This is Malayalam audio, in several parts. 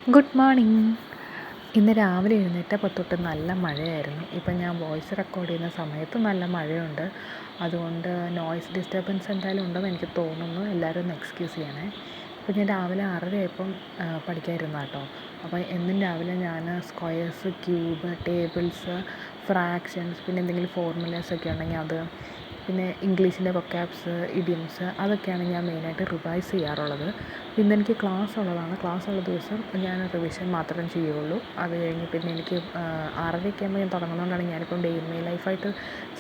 Good morning. ഇന്ന് രാവിലെ എഴുന്നേറ്റപ്പോൾ തൊട്ട് നല്ല മഴയായിരുന്നു. ഇപ്പം ഞാൻ വോയിസ് റെക്കോർഡ് ചെയ്യുന്ന സമയത്ത് നല്ല മഴയുണ്ട്. അതുകൊണ്ട് നോയ്സ് ഡിസ്റ്റർബൻസ് എന്തായാലും ഉണ്ടെന്ന് എനിക്ക് തോന്നുന്നു. എല്ലാവരും ഒന്ന് എക്സ്ക്യൂസ് ചെയ്യണേ. അപ്പോൾ ഞാൻ രാവിലെ 6:30 ആയപ്പം പഠിക്കാനിരുന്ന കേട്ടോ. അപ്പോൾ എന്നും രാവിലെ ഞാൻ സ്ക്വയേഴ്സ്, ക്യൂബ്, ടേബിൾസ്, ഫ്രാക്ഷൻസ്, പിന്നെ എന്തെങ്കിലും ഫോർമുലാസ് ഒക്കെ ഉണ്ടെങ്കിൽ അത്, പിന്നെ ഇംഗ്ലീഷിൻ്റെ വൊക്കാബ്സ്, ഇഡിയംസ്, അതൊക്കെയാണ് ഞാൻ മെയിനായിട്ട് റിവൈസ് ചെയ്യാറുള്ളത്. ഇന്നെനിക്ക് ക്ലാസ് ഉള്ളതാണ്. ക്ലാസ് ഉള്ള ദിവസം ഞാൻ റിവിഷൻ മാത്രം ചെയ്യുള്ളൂ. അത് കഴിഞ്ഞ് പിന്നെ എനിക്ക് 6:30 ആകുമ്പോൾ ഞാൻ തുടങ്ങുന്നതുകൊണ്ടാണ് ഞാനിപ്പം ഡേ ഇൻ മൈ ലൈഫായിട്ട്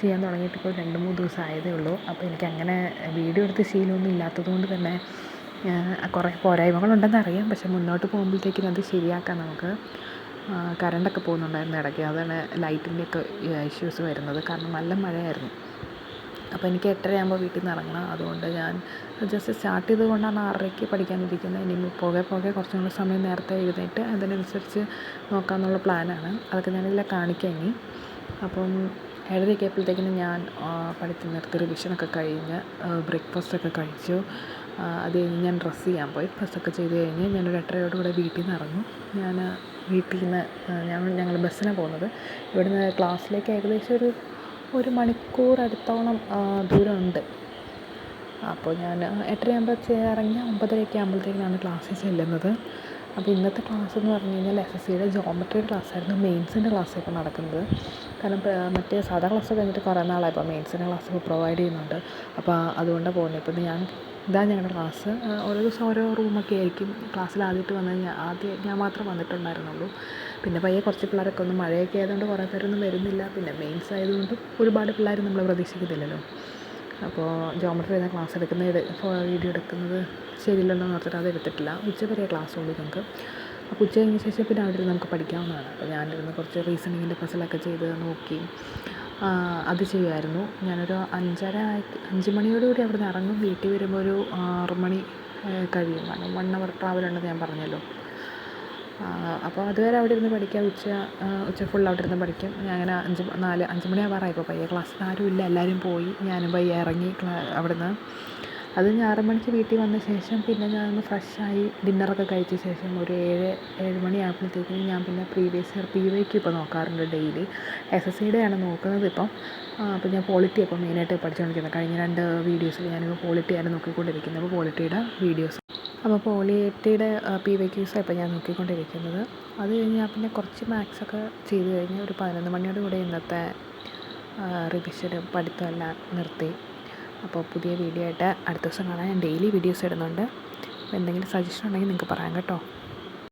ചെയ്യാൻ തുടങ്ങിയിട്ട് ഇപ്പോൾ 2-3 ദിവസം ആയതേ ഉള്ളൂ. അപ്പോൾ എനിക്കങ്ങനെ വീഡിയോ എടുത്ത് ശീലമൊന്നും ഇല്ലാത്തത് കൊണ്ട് തന്നെ കുറേ പോരായ്മകളുണ്ടെന്ന് അറിയാം. പക്ഷെ മുന്നോട്ട് പോകുമ്പോഴത്തേക്കിനും അത് ശരിയാക്കാം നമുക്ക്. കറണ്ടൊക്കെ പോകുന്നുണ്ടായിരുന്നു ഇടയ്ക്ക്. അതാണ് ലൈറ്റിൻ്റെയൊക്കെ ഇഷ്യൂസ് വരുന്നത്. കാരണം നല്ല മഴയായിരുന്നു. അപ്പോൾ എനിക്ക് 8:30 ആകുമ്പോൾ വീട്ടിൽ നിന്ന് ഇറങ്ങണം. അതുകൊണ്ട് ഞാൻ ജസ്റ്റ് സ്റ്റാർട്ട് ചെയ്തത് കൊണ്ടാണ് 6:30 പഠിക്കാനിരിക്കുന്നത്. ഇനി പോകെ കുറച്ചും കൂടി സമയം നേരത്തെ എഴുന്നേറ്റ് അതിനനുസരിച്ച് നോക്കാമെന്നുള്ള പ്ലാനാണ്. അതൊക്കെ ഞാനിതിൽ കാണിക്കാം ഇനി. അപ്പം 7:30 ആയപ്പോഴത്തേക്കിനും ഞാൻ പഠിത്തം നിർത്തി. റിവിഷനൊക്കെ കഴിഞ്ഞ് ബ്രേക്ക്ഫാസ്റ്റൊക്കെ കഴിച്ചു. അത് കഴിഞ്ഞ് ഞാൻ ഡ്രസ്സ് ചെയ്യാൻ പോയി. ഡ്രസ്സൊക്കെ ചെയ്ത് കഴിഞ്ഞ് ഞാനൊരു 8:30 വീട്ടിൽ നിന്ന് ഇറങ്ങും. ഞാൻ വീട്ടിൽ നിന്ന് ഞങ്ങൾ ബസ്സിനാണ് പോകുന്നത്. ഇവിടുന്ന് ക്ലാസ്സിലേക്ക് ഏകദേശം ഒരു മണിക്കൂർ അടുത്തോളം ദൂരമുണ്ട്. അപ്പോൾ ഞാൻ 8:30 ആകുമ്പോൾ ഇറങ്ങി 9:30 ആകുമ്പോഴത്തേക്കാണ് ക്ലാസ്സിൽ ചെല്ലുന്നത്. അപ്പോൾ ഇന്നത്തെ ക്ലാസ് എന്ന് പറഞ്ഞു കഴിഞ്ഞാൽ SSCയുടെ ജോമെട്രിയുടെ ക്ലാസ്സായിരുന്നു. മെയിൻസിൻ്റെ ക്ലാസ്സൊക്കെ നടക്കുന്നത്. കാരണം മറ്റേ സാധാ ക്ലാസ് കഴിഞ്ഞിട്ട് കുറേ നാളായി. ഇപ്പോൾ മെയിൻസിൻ്റെ ക്ലാസ് പ്രൊവൈഡ് ചെയ്യുന്നുണ്ട്. അപ്പോൾ അതുകൊണ്ടാണ് പോകുന്നത്. ഇപ്പം ഇതാണ് ഞങ്ങളുടെ ക്ലാസ്. ഓരോ ദിവസം ഓരോ റൂമൊക്കെ ആയിരിക്കും. ക്ലാസ്സിൽ ആദ്യമായിട്ട് ഞാൻ മാത്രം വന്നിട്ടുണ്ടായിരുന്നുള്ളൂ. പിന്നെ പയ്യെ കുറച്ച് പിള്ളേരൊക്കെ ഒന്ന് മഴയൊക്കെ ആയതുകൊണ്ട് കുറേ പേരൊന്നും വരുന്നില്ല. പിന്നെ മെയിൻസ് ആയതുകൊണ്ട് ഒരുപാട് പിള്ളേർ നമ്മൾ പ്രതീക്ഷിക്കുന്നില്ലല്ലോ. അപ്പോൾ ജോമെട്രി എന്ന ക്ലാസ് വീഡിയോ എടുക്കുന്നത് ശരിയല്ലല്ലോ എന്ന് ഓർത്തിട്ട് അത് എടുത്തിട്ടില്ല. ഉച്ച വരെ ക്ലാസ്സുള്ളൂ ഞങ്ങൾക്ക്. അപ്പോൾ ഉച്ച കഴിഞ്ഞ ശേഷം പിന്നെ അവിടെ നമുക്ക് പഠിക്കാവുന്നതാണ്. അപ്പോൾ ഞാനിരുന്ന് കുറച്ച് റീസണിങ്ങിൻ്റെ പസിലൊക്കെ ചെയ്ത് നോക്കി അത് ചെയ്യുമായിരുന്നു. ഞാനൊരു 5 മണിയോടുകൂടി അവിടെ നിന്ന് ഇറങ്ങും. വീട്ടിൽ വരുമ്പോൾ ഒരു 6 മണി കഴിയും. കാരണം 1 അവർ ട്രാവൽ ഉണ്ടെന്ന് ഞാൻ പറഞ്ഞല്ലോ. അപ്പോൾ അതുവരെ അവിടെ ഇരുന്ന് പഠിക്കാം. ഉച്ച ഫുൾ അവിടെ ഇരുന്ന് പഠിക്കും. ഞാൻ അങ്ങനെ 5 മണിയാവാറായി. ഇപ്പോൾ പയ്യെ ക്ലാസ്സിൽ ആരുമില്ല, എല്ലാവരും പോയി. ഞാനും പയ്യെ ഇറങ്ങി അവിടെ നിന്ന്. അത് കഴിഞ്ഞ് 6 മണിക്ക് വീട്ടിൽ വന്ന ശേഷം പിന്നെ ഞാനൊന്ന് ഫ്രഷായി ഡിന്നറൊക്കെ കഴിച്ച ശേഷം ഒരു 7 മണിയാകുമ്പോഴത്തേക്കും ഞാൻ പിന്നെ പ്രീവിയസ് ഇയർ PYQ ഇപ്പോൾ നോക്കാറുണ്ട് ഡെയിലി. SSCയുടെ ആണ് നോക്കുന്നത് ഇപ്പം. അപ്പോൾ ഞാൻ പോളിറ്റി ഇപ്പോൾ മെയിനായിട്ട് പഠിച്ചുകൊണ്ടിരിക്കുന്നത്. കഴിഞ്ഞ 2 വീഡിയോസിൽ ഞാനിപ്പോൾ പോളിറ്റിയാണ് നോക്കിക്കൊണ്ടിരിക്കുന്നത്. അപ്പോൾ പോളിറ്റിയുടെ വീഡിയോസ്, അപ്പോൾ പോളിറ്റിയുടെ PYQs ഇപ്പോൾ ഞാൻ നോക്കിക്കൊണ്ടിരിക്കുന്നത്. അത് കഴിഞ്ഞ് ഞാൻ പിന്നെ കുറച്ച് മാത്സൊക്കെ ചെയ്ത് കഴിഞ്ഞ് ഒരു 11 മണിയോടുകൂടി ഇന്നത്തെ റിവിഷനും പഠിത്തമെല്ലാം നിർത്തി. അപ്പോൾ പുതിയ വീഡിയോ ആയിട്ട് അടുത്ത ദിവസം കാണാൻ. ഞാൻ ഡെയിലി വീഡിയോസ് ഇടുന്നുണ്ട്. അപ്പോൾ എന്തെങ്കിലും സജഷൻ ഉണ്ടെങ്കിൽ നിങ്ങൾക്ക് പറയാം കേട്ടോ.